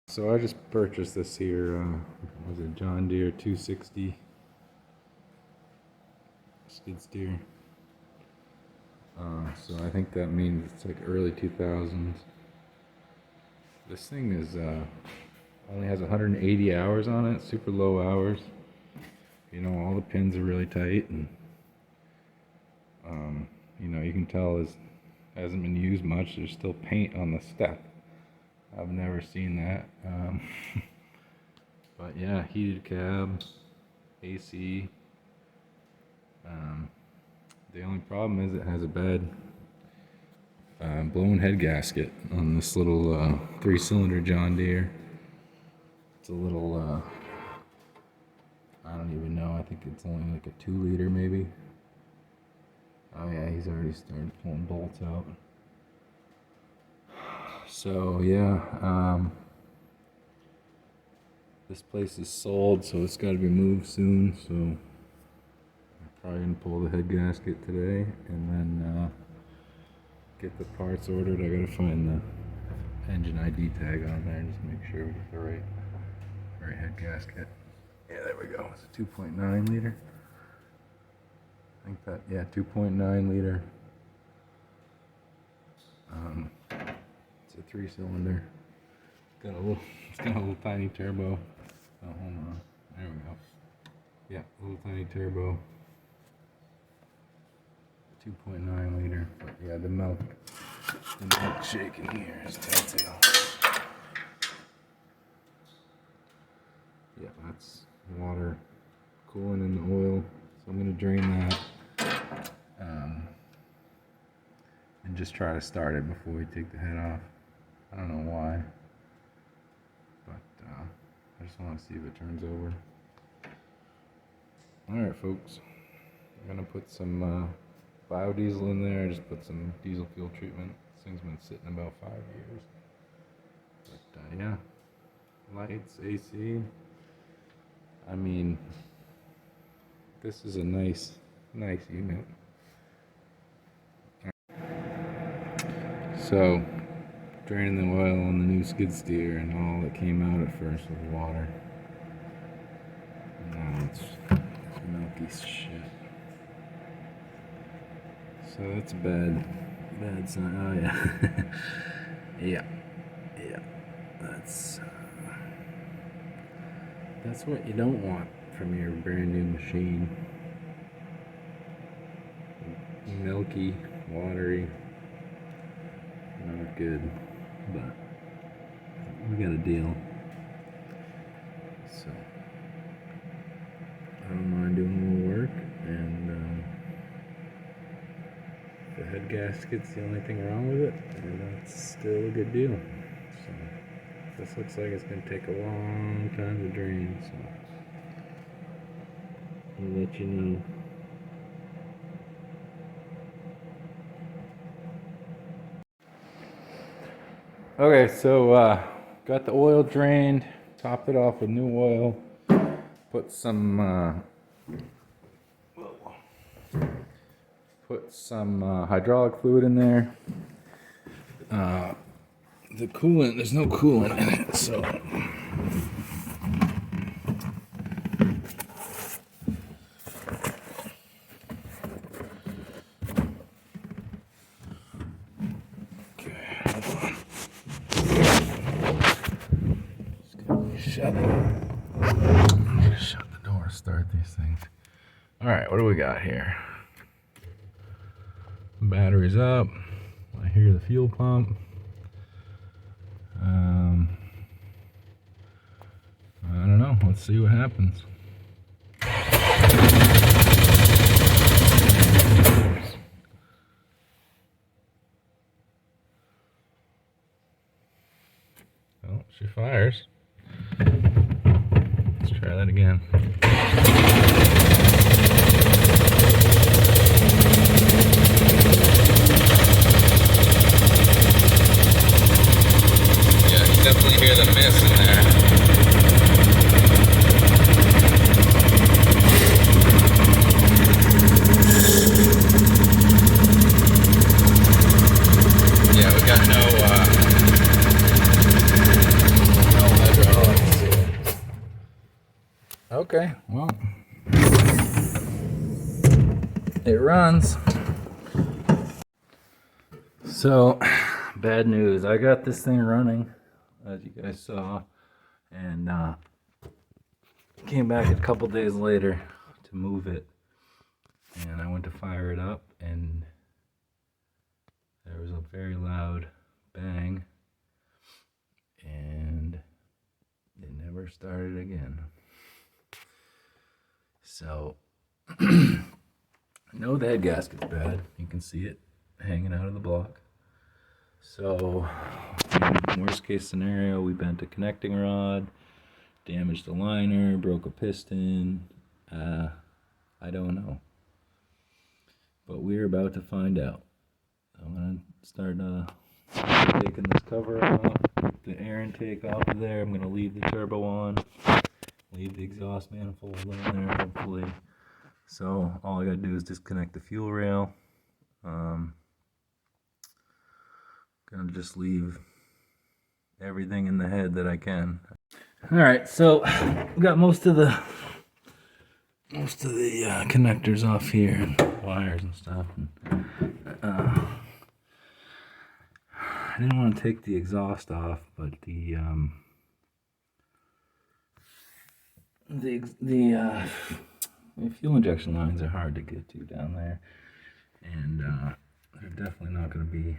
So I just purchased this here, was it John Deere 260 skid steer. So I think that means it's like early 2000s. This thing is only has 180 hours on it, super low hours. You know, all the pins are really tight, and you know, you can tell it hasn't been used much. There's still paint on the step. I've never seen that. But yeah, heated cab, AC. The only problem is it has a bad blown head gasket on this little 3-cylinder John Deere. It's a little, I don't even know, I think it's only like a 2-liter maybe. Oh yeah, he's already started pulling bolts out. So yeah, this place is sold, so it's got to be moved soon. So I'm probably gonna pull the head gasket today, and then get the parts ordered. I gotta find the engine ID tag on there and just make sure we get the right head gasket. Yeah, there we go. It's a 2.9 liter. I think that, yeah, 2.9 liter. It's a 3-cylinder. It's got a little tiny turbo. Oh, hold on. There we go. Yeah, a little tiny turbo. 2.9 liter. But yeah, the milk shaking here is telltale. Yeah, that's water cooling in the oil. So I'm gonna drain that. And just try to start it before we take the head off. I don't know why, but I just want to see if it turns over. Alright folks, I'm going to put some biodiesel in there. I just put some diesel fuel treatment. This thing's been sitting about 5 years. But yeah, lights, AC. I mean, this is a nice unit. So, draining the oil on the new skid steer, and all that came out at first was water. Now it's milky shit. So that's a bad sign. Oh yeah, yeah. That's what you don't want from your brand new machine. Milky, watery. Not good, but we got a deal. So I don't mind doing a little work, and the head gasket's the only thing wrong with it, and that's still a good deal. So this looks like it's gonna take a long time to drain, so I'll let you know. Okay, so got the oil drained, topped it off with new oil, put some hydraulic fluid in there. The coolant, there's no coolant in it, so shut the door, start these things. Alright, what do we got here? Battery's up. I hear the fuel pump. I don't know. Let's see what happens. Oh, she fires. Let's try that again. Yeah, you definitely hear the mist in there. Yeah, we got no Okay, well, it runs. So, bad news. I got this thing running, as you guys saw, and came back a couple days later to move it, and I went to fire it up, and there was a very loud bang, and it never started again. So, I know the head gasket's bad. You can see it hanging out of the block. So, in worst case scenario, we bent a connecting rod, damaged the liner, broke a piston. I don't know. But we're about to find out. I'm going to start taking this cover off, get the air intake off of there. I'm going to leave the turbo on, leave the exhaust manifold on there, hopefully. So all I got to do is disconnect the fuel rail. Going to just leave everything in the head that I can. All right, so we got most of the connectors off here and wires and stuff. And, I didn't want to take the exhaust off, but the fuel injection lines are hard to get to down there, and they're definitely not going to be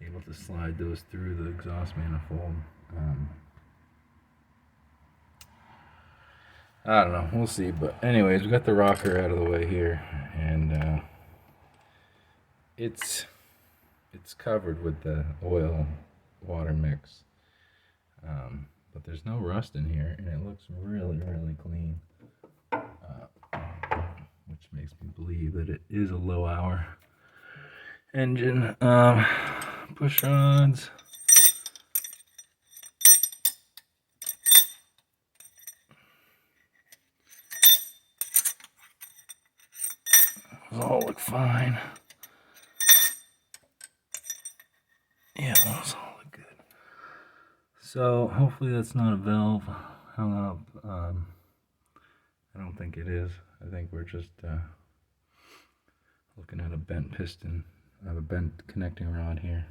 able to slide those through the exhaust manifold. I don't know, we'll see. But anyways, we got the rocker out of the way here, and it's covered with the oil water mix, but there's no rust in here, and it looks really clean, which makes me believe that it is a low hour engine. Push rods, those all look fine. Yeah, those all look good. So hopefully that's not a valve hung up. I don't think it is. I think we're just looking at a bent piston. I have a bent connecting rod here.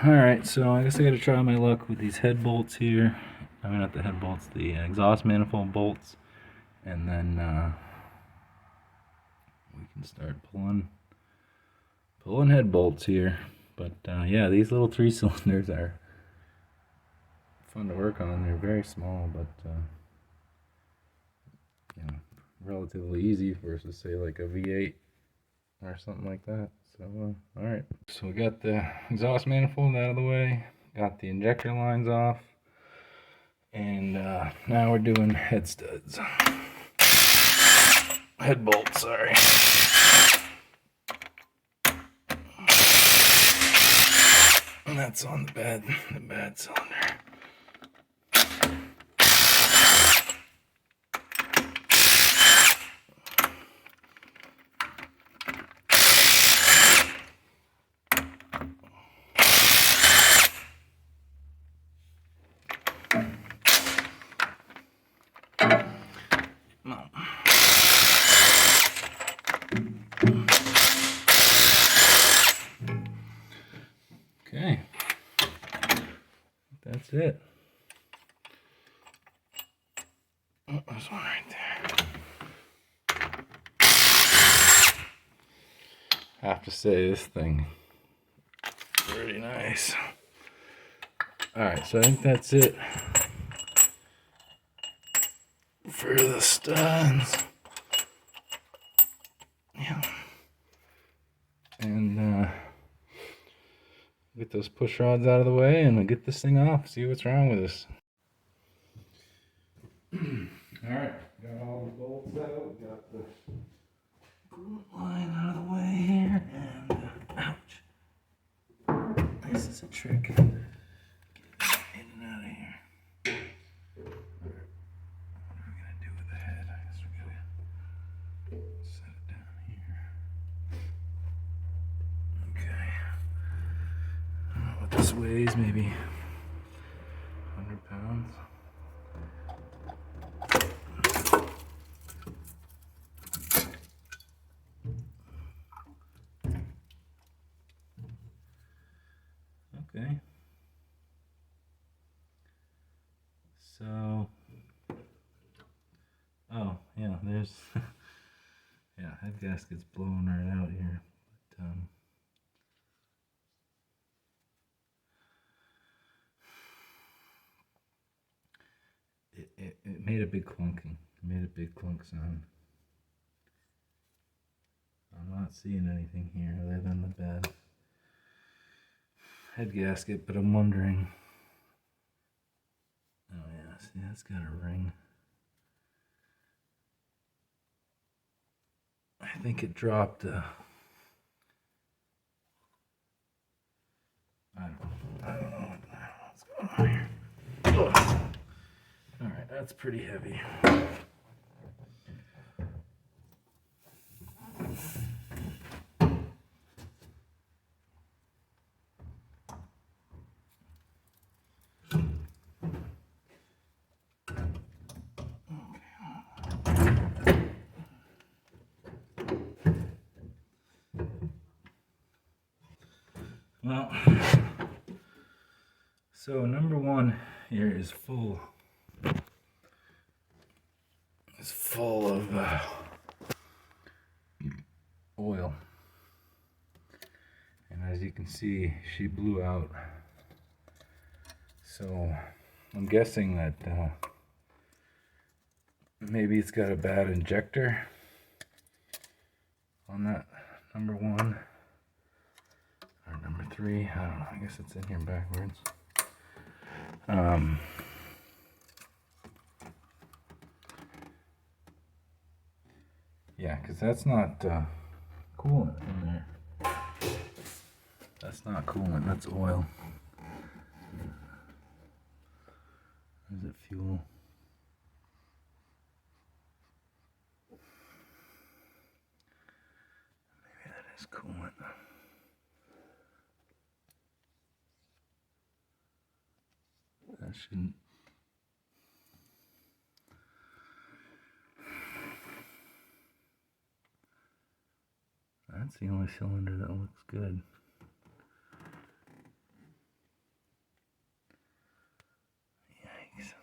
Alright, so I guess I gotta try my luck with these head bolts here. I mean, not the head bolts, the exhaust manifold bolts. And then we can start pulling head bolts here. But yeah, these little 3-cylinders are fun to work on. They're very small, but you know, relatively easy versus say like a V8 or something like that. So alright, so we got the exhaust manifold out of the way, got the injector lines off, and now we're doing head bolts, sorry. And that's on the bad cylinder. Okay, that's it. Oh, there's one right there. I have to say, this thing is pretty nice. Alright, so I think that's it for the studs. Yeah. And get those push rods out of the way and we'll get this thing off, see what's wrong with this. Alright, got all the bolts out, got the coolant line out of the way here, and ouch. This is a trick. Get it in and out of here. Alright, what are we gonna do with the head? I guess we gotta set it down here. Okay. I don't know what this weighs, maybe 100 pounds. Okay. So, oh yeah, there's yeah, head gasket's blowing right out here. But, it made a big clunking. It made a big clunk sound. I'm not seeing anything here other than the bed head gasket, but I'm wondering. Oh yeah, see that's got a ring. I think it dropped. I don't know what's going on here. Oh. All right, that's pretty heavy. Well, so number one here is full. It's full of oil, and as you can see, she blew out. So I'm guessing that maybe it's got a bad injector on that number one or number three. I don't know. I guess it's in here backwards. Yeah, because that's not coolant in there. That's not coolant, that's oil. Is it fuel? Maybe that is coolant. That shouldn't. That's the only cylinder that looks good. Yikes.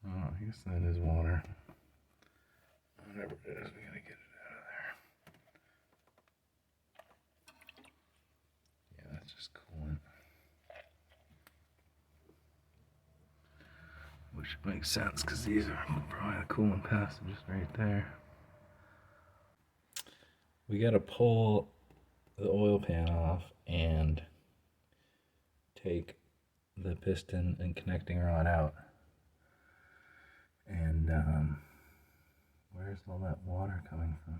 Oh, I guess that is water. Whatever it is, we gotta get it out of there. Yeah, that's just coolant. Which makes sense because these are probably the coolant passages right there. We gotta pull the oil pan off and take the piston and connecting rod out. And where's all that water coming from?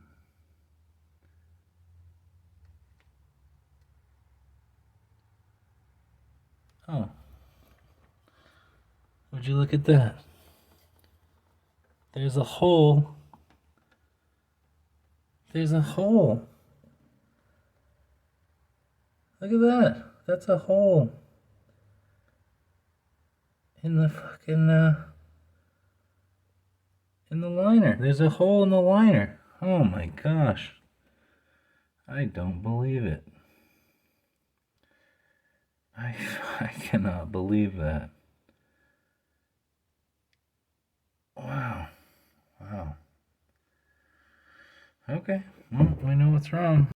Oh, would you look at that? There's a hole. There's a hole. Look at that. That's a hole in the fucking in the liner. There's a hole in the liner. Oh my gosh. I don't believe it. I cannot believe that. Wow. Wow. Okay. Well, we know what's wrong.